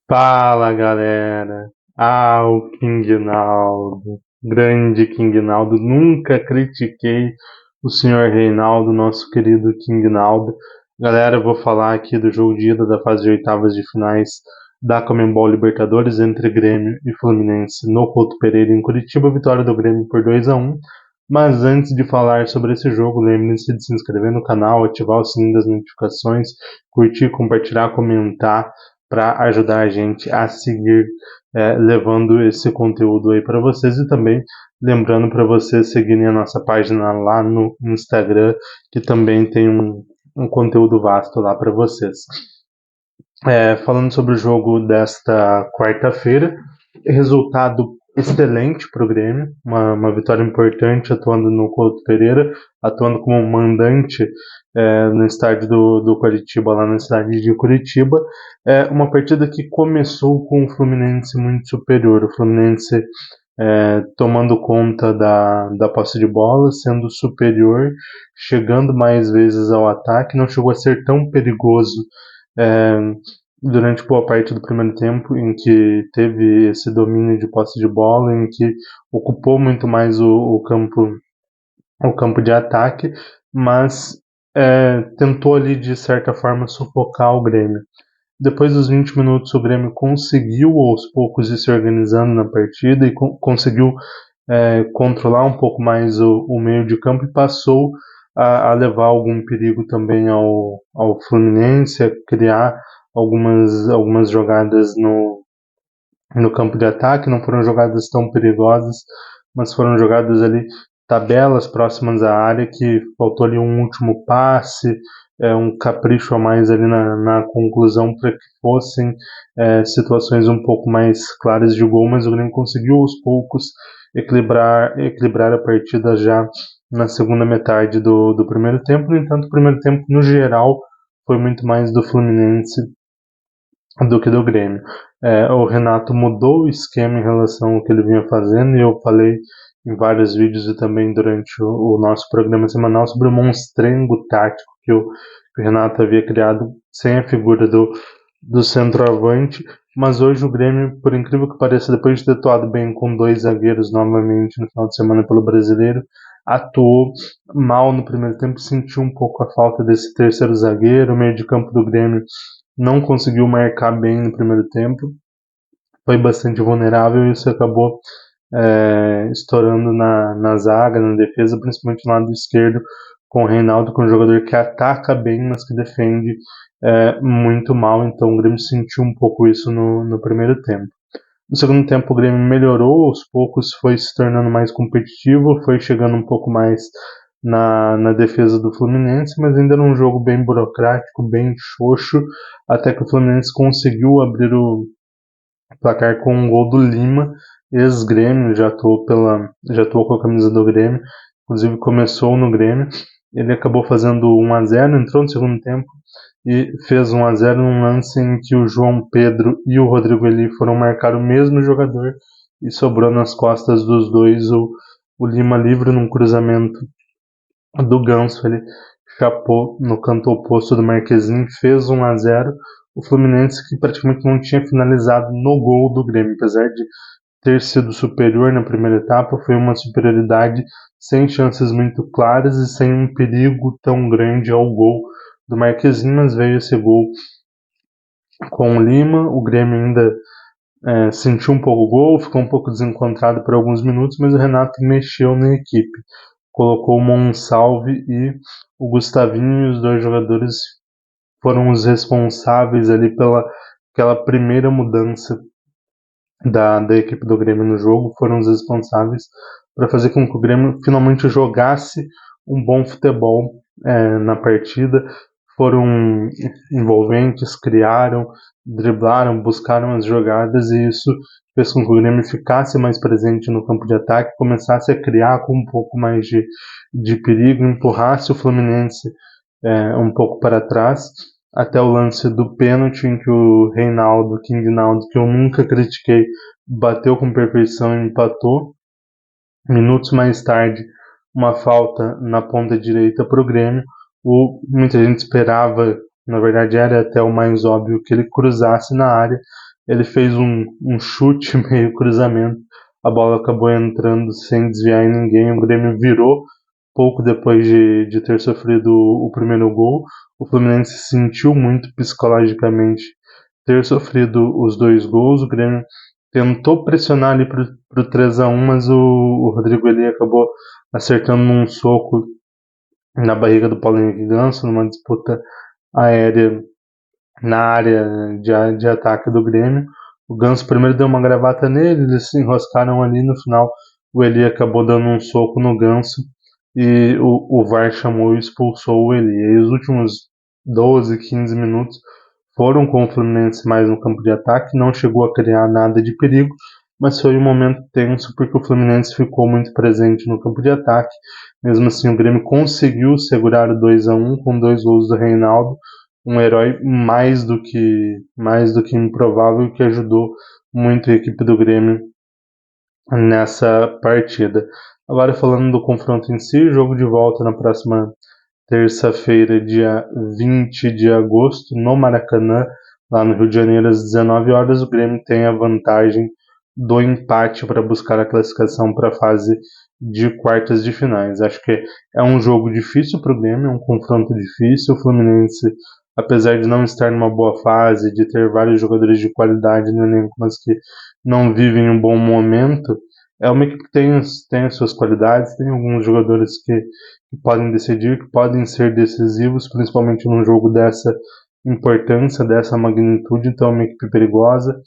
Fala galera, o King Naldo, grande King Naldo, nunca critiquei o senhor Reinaldo, nosso querido King Naldo. Galera, eu vou falar aqui do jogo de ida da fase de oitavas de finais da Conmebol Libertadores entre Grêmio e Fluminense no Couto Pereira em Curitiba, vitória do Grêmio por 2-1. Mas antes de falar sobre esse jogo, lembre-se de se inscrever no canal, ativar o sininho das notificações, curtir, compartilhar, comentar para ajudar a gente a seguir levando esse conteúdo aí para vocês e também lembrando para vocês seguirem a nossa página lá no Instagram, que também tem um conteúdo vasto lá para vocês. Falando sobre o jogo desta quarta-feira, resultado excelente para o Grêmio, uma vitória importante atuando no Couto Pereira, atuando como mandante no estádio do Curitiba, lá na cidade de Curitiba. Uma partida que começou com o Fluminense muito superior, o Fluminense tomando conta da posse de bola, sendo superior, chegando mais vezes ao ataque, não chegou a ser tão perigoso é, durante boa parte do primeiro tempo, em que teve esse domínio de posse de bola, em que ocupou muito mais o campo de ataque, mas tentou ali de certa forma sufocar o Grêmio. Depois dos 20 minutos, o Grêmio conseguiu aos poucos ir se organizando na partida e conseguiu controlar um pouco mais o meio de campo e passou a levar algum perigo também ao Fluminense, a criar algumas jogadas no campo de ataque. Não foram jogadas tão perigosas, mas foram jogadas ali, tabelas próximas à área, que faltou ali um último passe, um capricho a mais ali na conclusão para que fossem situações um pouco mais claras de gol, mas o Grêmio conseguiu aos poucos equilibrar a partida já na segunda metade do primeiro tempo. No entanto, o primeiro tempo, no geral, foi muito mais do Fluminense do que do Grêmio. O Renato mudou o esquema em relação ao que ele vinha fazendo, e eu falei em vários vídeos e também durante o nosso programa semanal sobre o monstrengo tático que o Renato havia criado sem a figura do centroavante. Mas hoje o Grêmio, por incrível que pareça, depois de ter atuado bem com dois zagueiros novamente no final de semana pelo Brasileiro, atuou mal no primeiro tempo, sentiu um pouco a falta desse terceiro zagueiro. O meio de campo do Grêmio não conseguiu marcar bem no primeiro tempo, foi bastante vulnerável e isso acabou estourando na zaga, na defesa, principalmente no lado esquerdo, com o Reinaldo, que é um jogador que ataca bem, mas que defende muito mal. Então o Grêmio sentiu um pouco isso no primeiro tempo. No segundo tempo o Grêmio melhorou, aos poucos foi se tornando mais competitivo, foi chegando um pouco mais na defesa do Fluminense, mas ainda era um jogo bem burocrático, bem xoxo, até que o Fluminense conseguiu abrir o placar com um gol do Lima, ex-Grêmio, já atuou com a camisa do Grêmio, inclusive começou no Grêmio. Ele acabou fazendo 1-0, entrou no segundo tempo e fez 1-0 num lance em que o João Pedro e o Rodrigo Eli foram marcar o mesmo jogador e sobrou nas costas dos dois o Lima livre num cruzamento do Ganso. Ele chapou no canto oposto do Marquezinho, fez 1-0. O Fluminense, que praticamente não tinha finalizado no gol do Grêmio, apesar de ter sido superior na primeira etapa, foi uma superioridade sem chances muito claras e sem um perigo tão grande ao gol do Marquezinho, mas veio esse gol com o Lima. O Grêmio ainda sentiu um pouco o gol, ficou um pouco desencontrado por alguns minutos, mas o Renato mexeu na equipe. Colocou o Monsalve e o Gustavinho, e os dois jogadores foram os responsáveis ali pela aquela primeira mudança da equipe do Grêmio no jogo, foram os responsáveis para fazer com que o Grêmio finalmente jogasse um bom futebol na partida. Foram envolventes, criaram, driblaram, buscaram as jogadas, e isso fez com que o Grêmio ficasse mais presente no campo de ataque, começasse a criar com um pouco mais de perigo, empurrasse o Fluminense um pouco para trás, até o lance do pênalti em que o Reinaldo, King Naldo, que eu nunca critiquei, bateu com perfeição e empatou. Minutos mais tarde, uma falta na ponta direita para o Grêmio. Muita gente esperava, na verdade era até o mais óbvio, que ele cruzasse na área. ele fez um chute meio cruzamento, a bola acabou entrando sem desviar em ninguém, o Grêmio virou pouco depois de ter sofrido o primeiro gol. O Fluminense sentiu muito psicologicamente ter sofrido os dois gols. O Grêmio tentou pressionar ali pro 3-1, mas o Rodrigo ele acabou acertando um soco na barriga do Paulo Henrique Ganso, numa disputa aérea na área de ataque do Grêmio. O Ganso primeiro deu uma gravata nele, eles se enroscaram ali, no final o Eli acabou dando um soco no Ganso e o VAR chamou e expulsou o Eli. E aí os últimos 12, 15 minutos foram com o Fluminense mais no campo de ataque, não chegou a criar nada de perigo, mas foi um momento tenso porque o Fluminense ficou muito presente no campo de ataque. Mesmo assim, o Grêmio conseguiu segurar o 2-1 com 2 gols do Reinaldo, um herói mais do que improvável, que ajudou muito a equipe do Grêmio nessa partida. Agora falando do confronto em si, jogo de volta na próxima terça-feira, dia 20 de agosto, no Maracanã, lá no Rio de Janeiro, às 19 horas. O Grêmio tem a vantagem do empate para buscar a classificação para a fase de quartas de finais. Acho que é um jogo difícil para o Grêmio, é um confronto difícil. O Fluminense, apesar de não estar numa boa fase, de ter vários jogadores de qualidade no elenco, mas que não vivem um bom momento, é uma equipe que tem as suas qualidades, tem alguns jogadores que podem decidir, que podem ser decisivos, principalmente num jogo dessa importância, dessa magnitude. Então é uma equipe perigosa,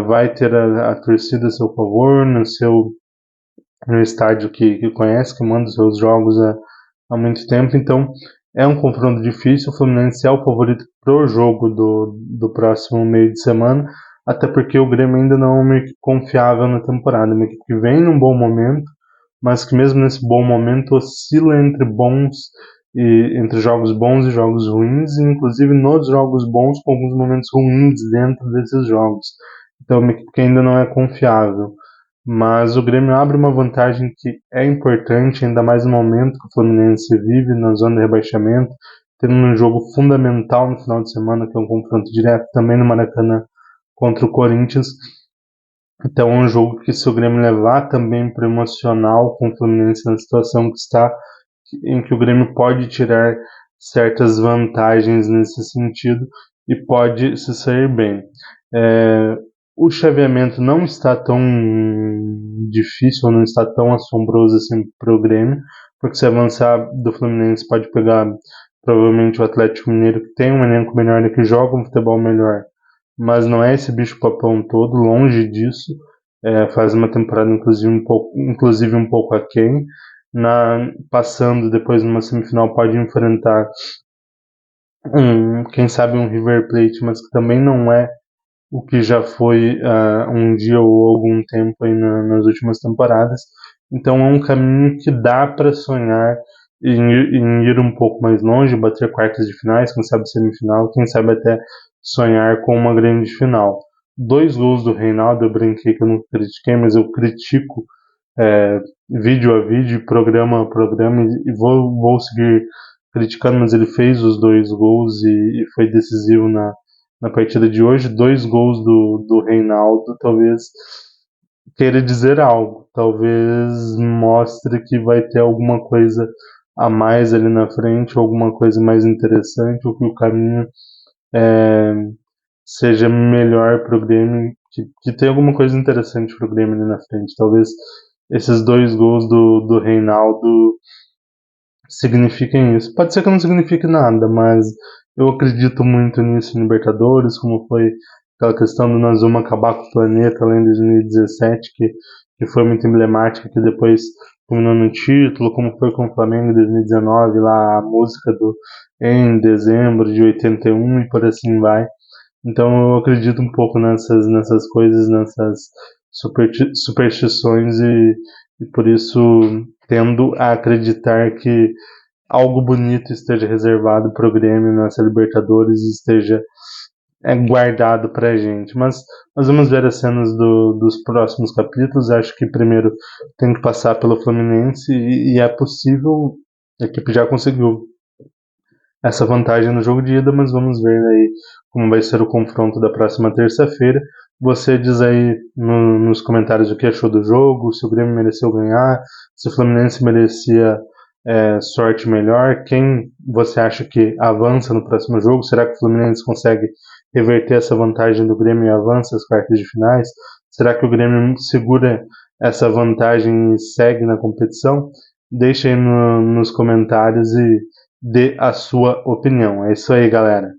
vai ter a torcida a seu favor, no estádio que conhece, que manda os seus jogos há muito tempo. Então é um confronto difícil. O Fluminense é o favorito pro jogo do próximo meio de semana, até porque o Grêmio ainda não é uma equipe confiável na temporada, uma equipe que vem num bom momento, mas que mesmo nesse bom momento oscila entre jogos bons e jogos ruins, e inclusive nos jogos bons com alguns momentos ruins dentro desses jogos. Então é uma equipe que ainda não é confiável. Mas o Grêmio abre uma vantagem que é importante, ainda mais no momento que o Fluminense vive na zona de rebaixamento, tendo um jogo fundamental no final de semana, que é um confronto direto também no Maracanã contra o Corinthians. Então é um jogo que, se o Grêmio levar também para o emocional com o Fluminense na situação que está, em que o Grêmio pode tirar certas vantagens nesse sentido e pode se sair bem. O chaveamento não está tão difícil, não está tão assombroso assim para o Grêmio, porque se avançar do Fluminense pode pegar provavelmente o Atlético Mineiro, que tem um elenco melhor e que joga um futebol melhor, mas não é esse bicho-papão todo, longe disso. Faz uma temporada inclusive um pouco aquém. Passando depois numa semifinal pode enfrentar quem sabe um River Plate, mas que também não é o que já foi um dia ou algum tempo aí nas últimas temporadas. Então é um caminho que dá para sonhar em ir um pouco mais longe, bater quartas de finais, quem sabe semifinal, quem sabe até sonhar com uma grande final. 2 gols do Reinaldo, eu brinquei que eu não critiquei, mas eu critico vídeo a vídeo, programa a programa, e vou seguir criticando, mas ele fez os 2 gols e foi decisivo na partida de hoje. 2 gols do Reinaldo talvez queira dizer algo, talvez mostre que vai ter alguma coisa a mais ali na frente, alguma coisa mais interessante, ou que o caminho seja melhor para o Grêmio, que tem alguma coisa interessante para o Grêmio ali na frente. Talvez esses 2 gols do Reinaldo signifiquem isso. Pode ser que não signifique nada, mas eu acredito muito nisso em Libertadores, como foi aquela questão do Nazuma acabar com o planeta lá em 2017, que foi muito emblemática, que depois culminou no título, como foi com o Flamengo em 2019, lá a música em dezembro de 81 e por assim vai. Então eu acredito um pouco nessas coisas, nessas superstições, e por isso tendo a acreditar que algo bonito esteja reservado para o Grêmio nessa Libertadores e esteja guardado para a gente. Mas nós vamos ver as cenas dos próximos capítulos. Acho que primeiro tem que passar pelo Fluminense e é possível. A equipe já conseguiu essa vantagem no jogo de ida, mas vamos ver aí como vai ser o confronto da próxima terça-feira. Você diz aí nos comentários o que achou do jogo, se o Grêmio mereceu ganhar, se o Fluminense merecia sorte melhor, quem você acha que avança no próximo jogo? Será que o Fluminense consegue reverter essa vantagem do Grêmio e avança às quartas de finais? Será que o Grêmio segura essa vantagem e segue na competição? Deixa aí nos comentários e dê a sua opinião. É isso aí, galera.